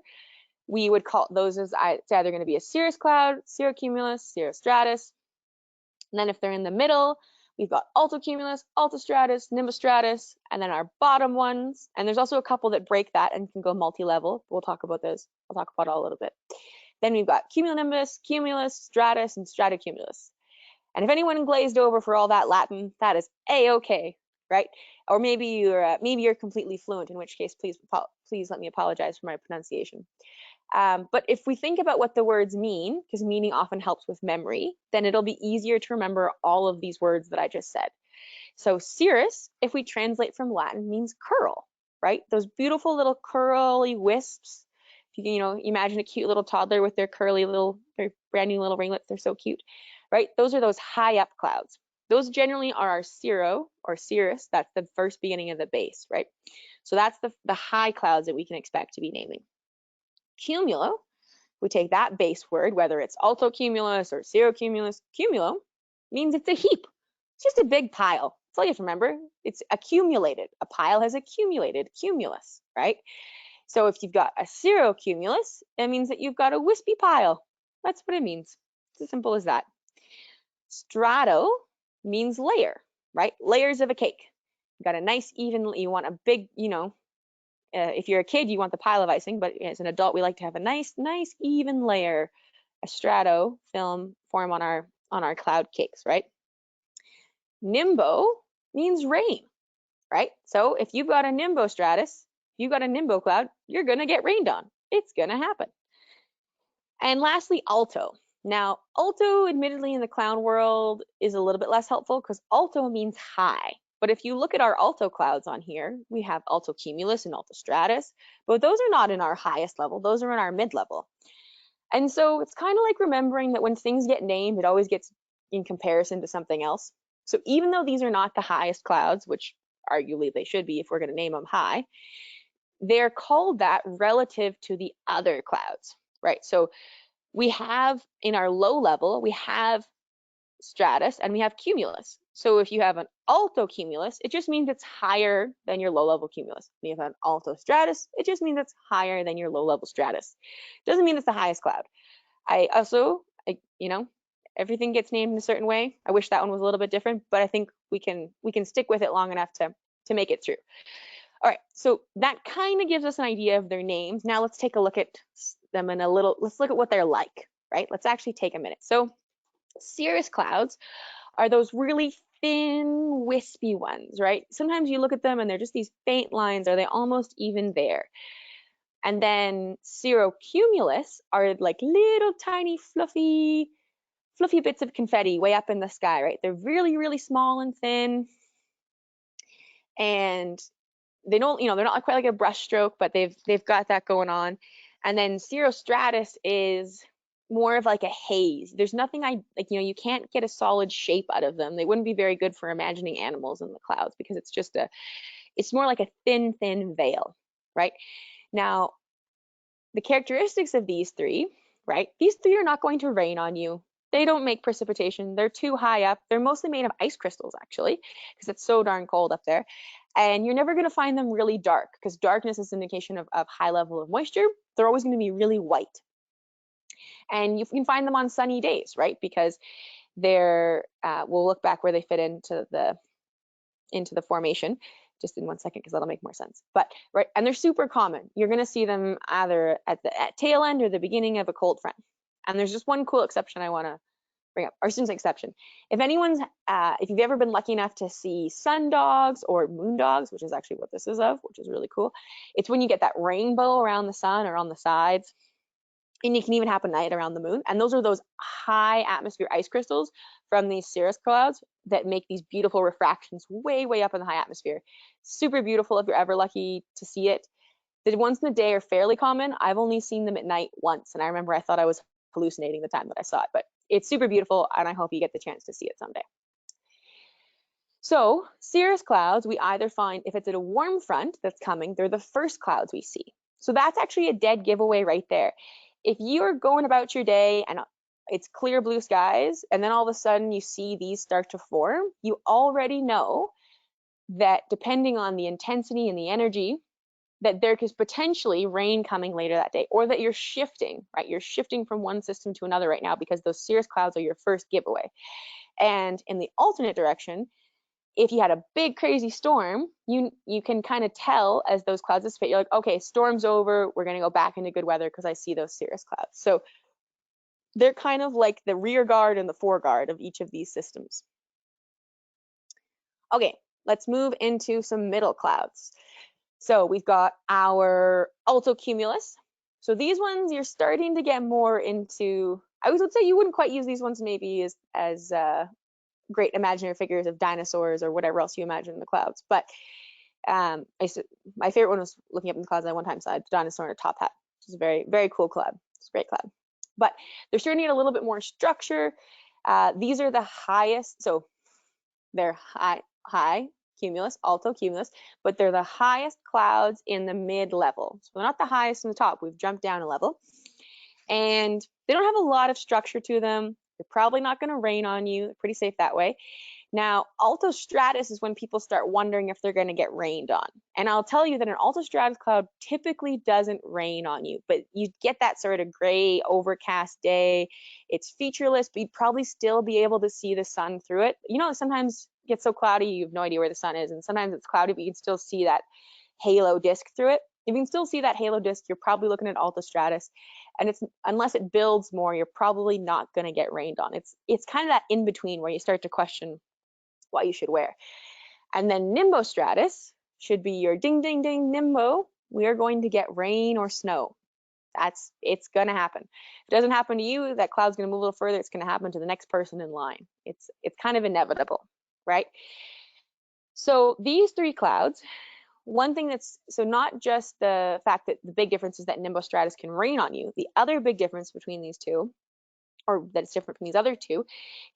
we would call those as it's either going to be a cirrus cloud, cirrocumulus, cirrostratus. And then if they're in the middle, we've got altocumulus, altostratus, nimbostratus, and then our bottom ones. And there's also a couple that break that and can go multi-level. We'll talk about those. I'll talk about it a little bit. Then we've got cumulonimbus, cumulus, stratus, and stratocumulus. And if anyone glazed over for all that Latin, that is a-okay, right? Or maybe you're completely fluent, in which case please let me apologize for my pronunciation. But if we think about what the words mean, because meaning often helps with memory, then it'll be easier to remember all of these words that I just said. So cirrus, if we translate from Latin, means curl, right? Those beautiful little curly wisps. If you imagine a cute little toddler with their their brand new little ringlets, they're so cute, right? Those are those high up clouds. Those generally are our cirro or cirrus. That's the first beginning of the base, right? So that's the high clouds that we can expect to be naming. Cumulo, we take that base word, whether it's altocumulus or cirrocumulus, cumulo means it's a heap. It's just a big pile. That's all you have to remember. It's accumulated. A pile has accumulated, cumulus, right? So if you've got a cirrocumulus, it means that you've got a wispy pile. That's what it means. It's as simple as that. Strato means layer, right? Layers of a cake. You got a nice even, you want a big, if you're a kid, you want the pile of icing, but as an adult, we like to have a nice even layer, a strato form on our cloud cakes, right? Nimbo means rain, right? So if you've got a nimbostratus, if you've got a nimbo cloud, you're gonna get rained on. It's gonna happen. And lastly, alto. Now, alto, admittedly, in the cloud world is a little bit less helpful because alto means high. But if you look at our alto clouds on here, we have altocumulus and altostratus, but those are not in our highest level. Those are in our mid-level. And so it's kind of like remembering that when things get named, it always gets in comparison to something else. So even though these are not the highest clouds, which arguably they should be if we're going to name them high, they're called that relative to the other clouds, right? So we have in our low level, we have stratus and we have cumulus. So if you have an altocumulus, it just means it's higher than your low level cumulus. If you have an altostratus, it just means it's higher than your low level stratus. Doesn't mean it's the highest cloud. Everything gets named in a certain way. I wish that one was a little bit different, but I think we can stick with it long enough to make it through. All right, so that kind of gives us an idea of their names. Now let's take a look at them let's look at what they're like, right? Let's actually take a minute. So cirrus clouds are those really thin, wispy ones, right? Sometimes you look at them and they're just these faint lines. Are they almost even there? And then cirrocumulus are like little tiny fluffy bits of confetti way up in the sky, right? They're really, really small and thin. And they don't, they're not quite like a brush stroke, but they've got that going on. And then cirrostratus is more of like a haze. There's nothing you can't get a solid shape out of them. They wouldn't be very good for imagining animals in the clouds because it's more like a thin veil, right? Now, the characteristics of these three, right? These three are not going to rain on you. They don't make precipitation. They're too high up. They're mostly made of ice crystals, actually, because it's so darn cold up there. And you're never going to find them really dark because darkness is an indication of high level of moisture. They're always going to be really white. And you can find them on sunny days, right? Because we'll look back where they fit into the formation just in 1 second because that'll make more sense. But right, and they're super common. You're going to see them either at tail end or the beginning of a cold front. And there's just one cool exception I want to bring up, or student's exception. If you've ever been lucky enough to see sun dogs or moon dogs, which is actually what this is of, which is really cool, it's when you get that rainbow around the sun or on the sides, and it can even happen at night around the moon. And those are those high atmosphere ice crystals from these cirrus clouds that make these beautiful refractions way, way up in the high atmosphere. Super beautiful if you're ever lucky to see it. The ones in the day are fairly common. I've only seen them at night once, and I remember I thought I was hallucinating the time that I saw it, but it's super beautiful, and I hope you get the chance to see it someday. So cirrus clouds, we either find, if it's at a warm front that's coming, they're the first clouds we see. So that's actually a dead giveaway right there. If you're going about your day and it's clear blue skies, and then all of a sudden you see these start to form, you already know that depending on the intensity and the energy, that there is potentially rain coming later that day, or that you're shifting, right? You're shifting from one system to another right now because those cirrus clouds are your first giveaway. And in the alternate direction, if you had a big crazy storm, you can kind of tell as those clouds dissipate, you're like, okay, storm's over, we're going to go back into good weather because I see those cirrus clouds. So they're kind of like the rear guard and the foreguard of each of these systems. Okay, let's move into some middle clouds. So we've got our altocumulus. So these ones you're starting to get more into, I would say you wouldn't quite use these ones maybe as great imaginary figures of dinosaurs or whatever else you imagine in the clouds. But my favorite one was looking up in the clouds at one time, so I had a dinosaur in a top hat, which is a very, very cool cloud. It's a great cloud. But they're starting to get a little bit more structure. These are the highest, so they're high cumulus, altocumulus, but they're the highest clouds in the mid-level. So they're not the highest in the top. We've jumped down a level. And they don't have a lot of structure to them. They're probably not going to rain on you. They're pretty safe that way. Now, altostratus is when people start wondering if they're going to get rained on. And I'll tell you that an altostratus cloud typically doesn't rain on you, but you get that sort of gray, overcast day. It's featureless, but you'd probably still be able to see the sun through it. You know, sometimes it gets so cloudy, you have no idea where the sun is. And sometimes it's cloudy, but you can still see that halo disk through it. If you can still see that halo disk, you're probably looking at altostratus. And it's, unless it builds more, you're probably not going to get rained on. It's kind of that in between where you start to question what you should wear. And then nimbostratus should be your ding, ding, ding, nimbo. We are going to get rain or snow. It's going to happen. If it doesn't happen to you, that cloud's going to move a little further. It's going to happen to the next person in line. It's kind of inevitable, right? So these three clouds, one thing that's, so not just the fact that the big difference is that nimbostratus can rain on you. The other big difference between these two, or that it's different from these other two,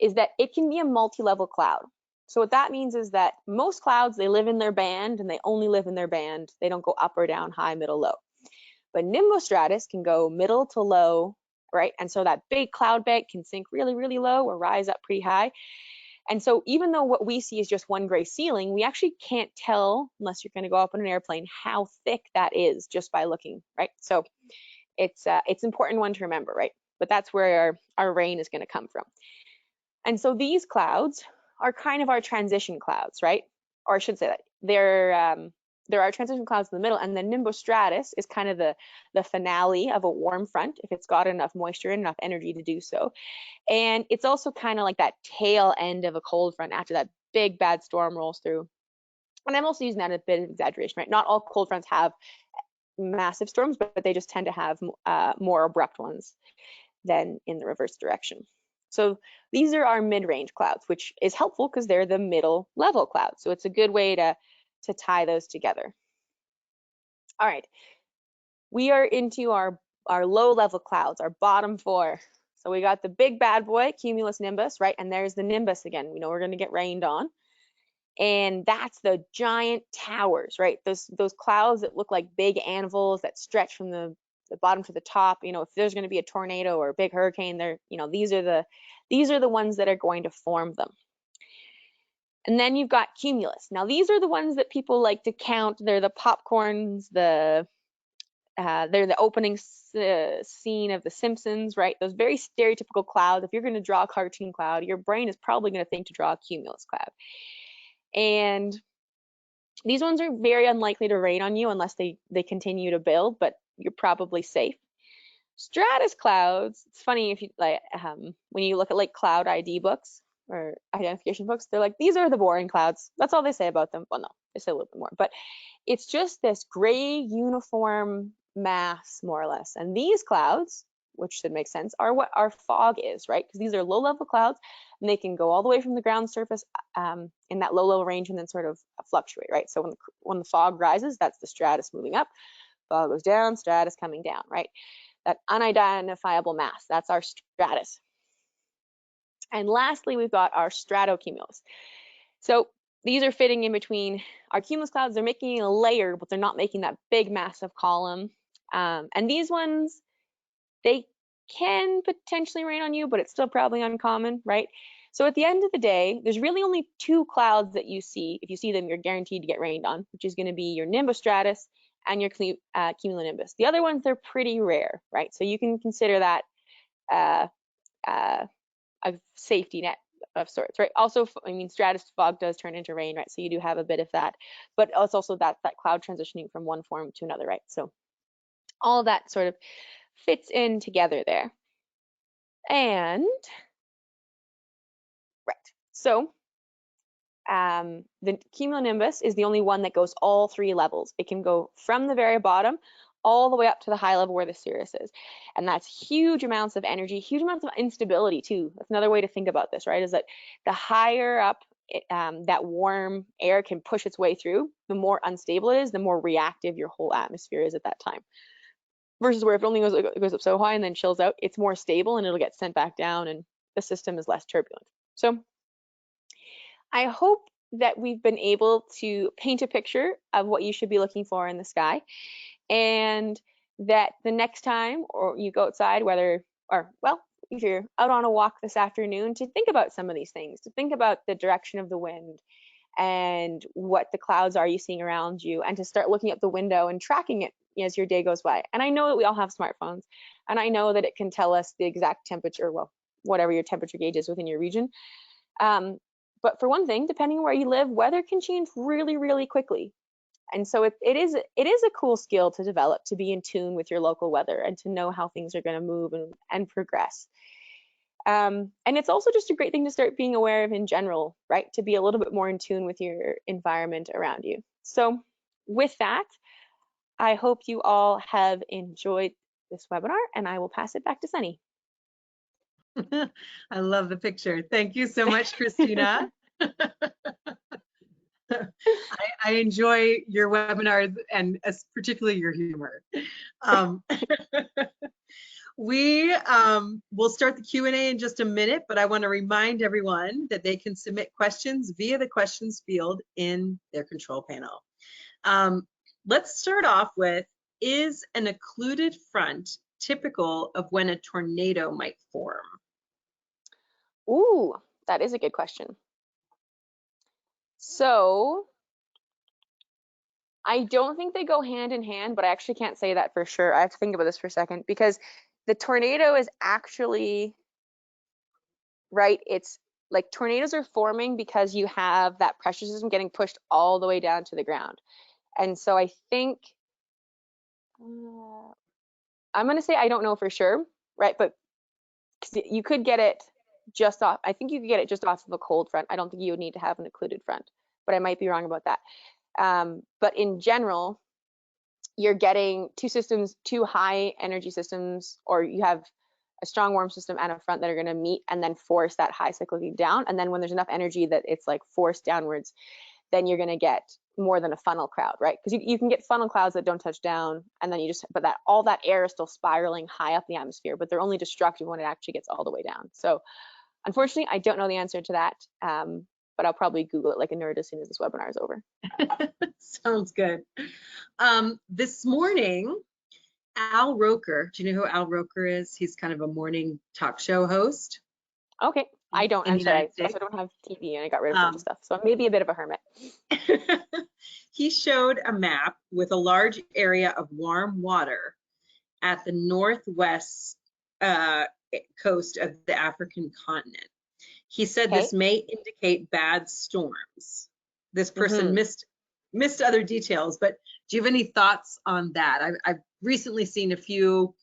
is that it can be a multi-level cloud. So what that means is that most clouds, they live in their band and they only live in their band. They don't go up or down, high, middle, low. But nimbostratus can go middle to low, right? And so that big cloud bank can sink really, really low or rise up pretty high. And so even though what we see is just one gray ceiling, we actually can't tell, unless you're going to go up on an airplane, how thick that is just by looking, right? So it's an important one to remember, right? But that's where our rain is going to come from. And so these clouds are kind of our transition clouds, right? Or I should say that there are transition clouds in the middle, and then nimbostratus is kind of the finale of a warm front if it's got enough moisture and enough energy to do so. And it's also kind of like that tail end of a cold front after that big bad storm rolls through. And I'm also using that as a bit of exaggeration, right? Not all cold fronts have massive storms, but they just tend to have more abrupt ones than in the reverse direction. So these are our mid-range clouds, which is helpful because they're the middle level clouds. So it's a good way to tie those together. All right, we are into our low level clouds, our bottom four. So we got the big bad boy, cumulus nimbus, right? And there's the nimbus again. We know we're going to get rained on. And that's the giant towers, right? Those clouds that look like big anvils that stretch from the bottom to the top. You know, if there's going to be a tornado or a big hurricane, these are the ones that are going to form them. And then you've got cumulus. Now these are the ones that people like to count. They're the popcorns, they're the opening scene of The Simpsons, right? Those very stereotypical clouds. If you're going to draw a cartoon cloud, your brain is probably going to think to draw a cumulus cloud. And these ones are very unlikely to rain on you unless they continue to build, but you're probably safe. Stratus clouds, it's funny if you like when you look at like cloud ID books or identification books, they're like, these are the boring clouds. That's all they say about them. Well, no, they say a little bit more, but it's just this gray uniform mass, more or less. And these clouds, which should make sense, are what our fog is, right? Because these are low level clouds and they can go all the way from the ground surface in that low level range and then sort of fluctuate, right? So when the fog rises, that's the stratus moving up. Fog goes down, stratus coming down, right? That unidentifiable mass, that's our stratus. And lastly, we've got our stratocumulus. So these are fitting in between our cumulus clouds. They're making a layer, but they're not making that big massive column. And these ones, they can potentially rain on you, but it's still probably uncommon, right? So at the end of the day, there's really only two clouds that you see. If you see them, you're guaranteed to get rained on, which is going to be your nimbostratus and your cumulonimbus. The other ones, they're pretty rare, right? So you can consider that uh, a safety net of sorts, right? Also, I mean, stratus fog does turn into rain, right? So you do have a bit of that, but it's also that cloud transitioning from one form to another, right? So all of that sort of fits in together there. And right, so the cumulonimbus is the only one that goes all three levels. It can go from the very bottom all the way up to the high level where the cirrus is. And that's huge amounts of energy, huge amounts of instability too. That's another way to think about this, right? Is that the higher up that warm air can push its way through, the more unstable it is, the more reactive your whole atmosphere is at that time. Versus where if it goes up so high and then chills out, it's more stable and it'll get sent back down and the system is less turbulent. So I hope that we've been able to paint a picture of what you should be looking for in the sky, and that the next time or you go outside, if you're out on a walk this afternoon, to think about some of these things, to think about the direction of the wind and what the clouds are you seeing around you, and to start looking at the window and tracking it as your day goes by. And I know that we all have smartphones, and I know that it can tell us the exact temperature, well, whatever your temperature gauge is within your region. But for one thing, depending on where you live, weather can change really, really quickly. And so it is a cool skill to develop, to be in tune with your local weather and to know how things are going to move and progress. And it's also just a great thing to start being aware of in general, right? To be a little bit more in tune with your environment around you. So with that, I hope you all have enjoyed this webinar, and I will pass it back to Sunny. I love the picture. Thank you so much, Kristina. I enjoy your webinars and particularly your humor. We will start the Q&A in just a minute, but I want to remind everyone that they can submit questions via the questions field in their control panel. Let's start off with, is an occluded front typical of when a tornado might form? Ooh, that is a good question. So I don't think they go hand in hand, but I actually can't say that for sure. I have to think about this for a second, because the tornado is actually, right, it's like tornadoes are forming because you have that pressure system getting pushed all the way down to the ground. And so I think, I'm going to say I don't know for sure, right? But you could get it just off, I think you could get it just off of a cold front. I don't think you would need to have an occluded front, but I might be wrong about that. But in general, you're getting two high energy systems, or you have a strong warm system and a front that are going to meet and then force that high cyclically down. And then when there's enough energy that it's like forced downwards, then you're going to get more than a funnel cloud, right? Because you can get funnel clouds that don't touch down, and then but all that air is still spiraling high up the atmosphere, but they're only destructive when it actually gets all the way down. So unfortunately, I don't know the answer to that, but I'll probably Google it like a nerd as soon as this webinar is over. Sounds good. This morning, Al Roker, do you know who Al Roker is? He's kind of a morning talk show host. Okay, I don't. I'm sorry. I also don't have TV, and I got rid of a bunch of stuff, so I may be a bit of a hermit. He showed a map with a large area of warm water at the northwest coast of the African continent. He said this may indicate bad storms. This person missed other details, but do you have any thoughts on that? I've recently seen a few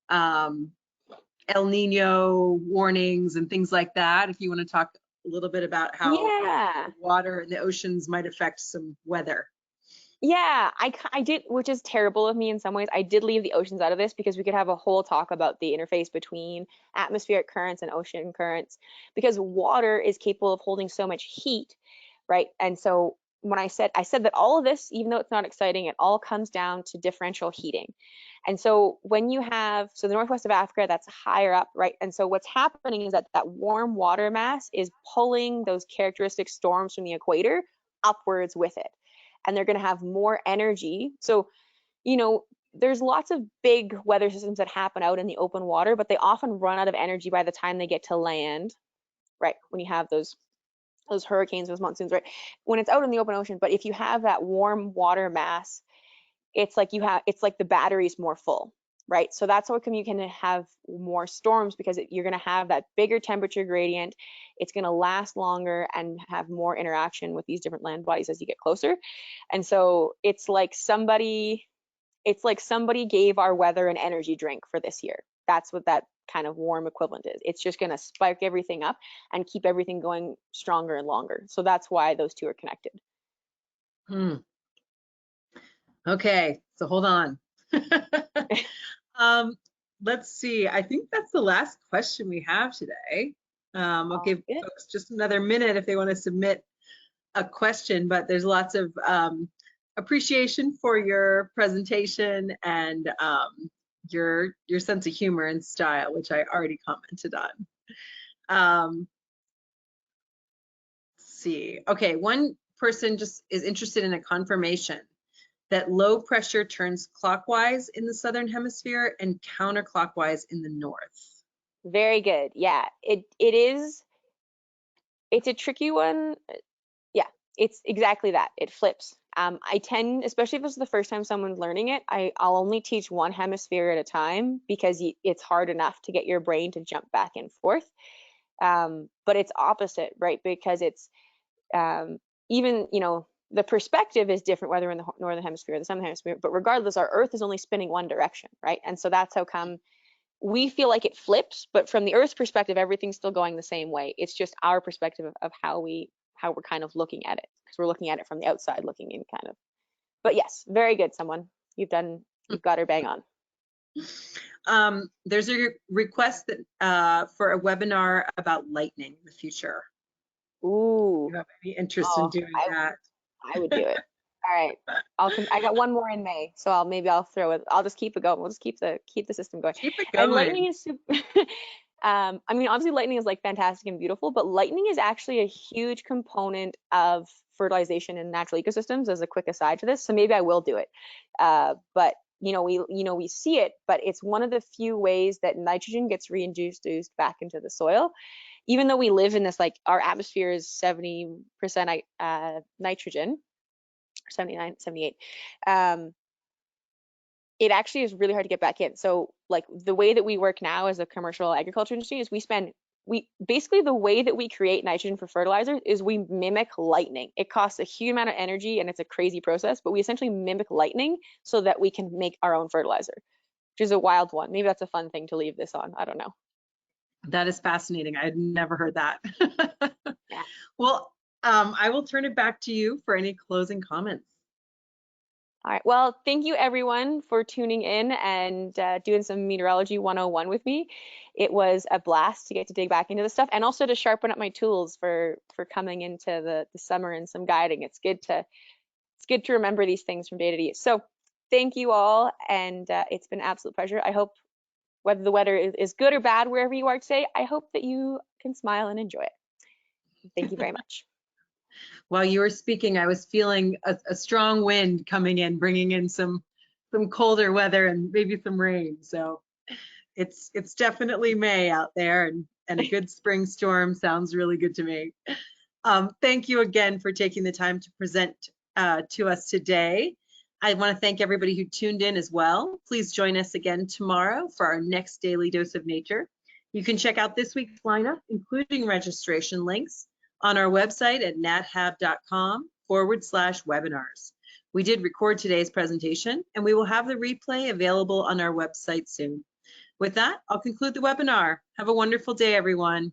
El Nino warnings and things like that. If you want to talk a little bit about how the water and the oceans might affect some weather. Yeah, I did, which is terrible of me in some ways. I did leave the oceans out of this because we could have a whole talk about the interface between atmospheric currents and ocean currents, because water is capable of holding so much heat, right? And so when I said that all of this, even though it's not exciting, it all comes down to differential heating. And so when you have, the northwest of Africa, that's higher up, right? And so what's happening is that warm water mass is pulling those characteristic storms from the equator upwards with it. And they're going to have more energy. So, there's lots of big weather systems that happen out in the open water, but they often run out of energy by the time they get to land, right? When you have those hurricanes, those monsoons, right? When it's out in the open ocean. But if you have that warm water mass, it's like the battery's more full, right? So that's how come you can have more storms, because you're going to have that bigger temperature gradient. It's going to last longer and have more interaction with these different land bodies as you get closer. And so it's like somebody gave our weather an energy drink for this year. That's what that kind of warm equivalent is. It's just going to spike everything up and keep everything going stronger and longer. So that's why those two are connected. Okay, so hold on. Let's see. I think that's the last question we have today. I'll give folks just another minute if they want to submit a question, but there's lots of appreciation for your presentation and your sense of humor and style, which I already commented on. Let's see. Okay, one person just is interested in a confirmation that low pressure turns clockwise in the southern hemisphere and counterclockwise in the north. Very good. Yeah, it is. It's a tricky one. Yeah, it's exactly that. It flips. I tend, especially if it's the first time someone's learning it, I'll only teach one hemisphere at a time, because it's hard enough to get your brain to jump back and forth. But it's opposite, right? Because it's even, the perspective is different whether in the northern hemisphere or the southern hemisphere, but regardless, our Earth is only spinning one direction, right? And so that's how come we feel like it flips, but from the Earth's perspective, everything's still going the same way. It's just our perspective of how we're kind of looking at it, because we're looking at it from the outside looking in, kind of. But yes, very good, someone. You've got her bang on. There's a request that for a webinar about lightning in the future. Ooh. You have any interest in doing that? I would do it. All right, I got one more in May, so I'll throw it. I'll just keep it going. We'll just keep the system going. Keep it going. And lightning is super. I mean, obviously lightning is like fantastic and beautiful, but lightning is actually a huge component of fertilization in natural ecosystems. As a quick aside to this, so maybe I will do it. But we see it, but it's one of the few ways that nitrogen gets reintroduced back into the soil. Even though we live in this, like, our atmosphere is 70% nitrogen. 79, 78. It actually is really hard to get back in. So, like, the way that we work now as a commercial agriculture industry is basically the way that we create nitrogen for fertilizer is we mimic lightning. It costs a huge amount of energy and it's a crazy process, but we essentially mimic lightning so that we can make our own fertilizer, which is a wild one. Maybe that's a fun thing to leave this on. I don't know. That is fascinating. I'd never heard that. Yeah. Well, I will turn it back to you for any closing comments. All right. Well, thank you everyone for tuning in and doing some Meteorology 101 with me. It was a blast to get to dig back into this stuff, and also to sharpen up my tools for coming into the summer and some guiding. It's good to remember these things from day to day. So thank you all, and it's been an absolute pleasure. I hope, whether the weather is good or bad wherever you are today, I hope that you can smile and enjoy it. Thank you very much. While you were speaking, I was feeling a strong wind coming in, bringing in some colder weather and maybe some rain. So it's definitely May out there, and a good spring storm sounds really good to me. Thank you again for taking the time to present to us today. I want to thank everybody who tuned in as well. Please join us again tomorrow for our next Daily Dose of Nature. You can check out this week's lineup, including registration links, on our website at nathab.com/webinars. We did record today's presentation, and we will have the replay available on our website soon. With that, I'll conclude the webinar. Have a wonderful day, everyone.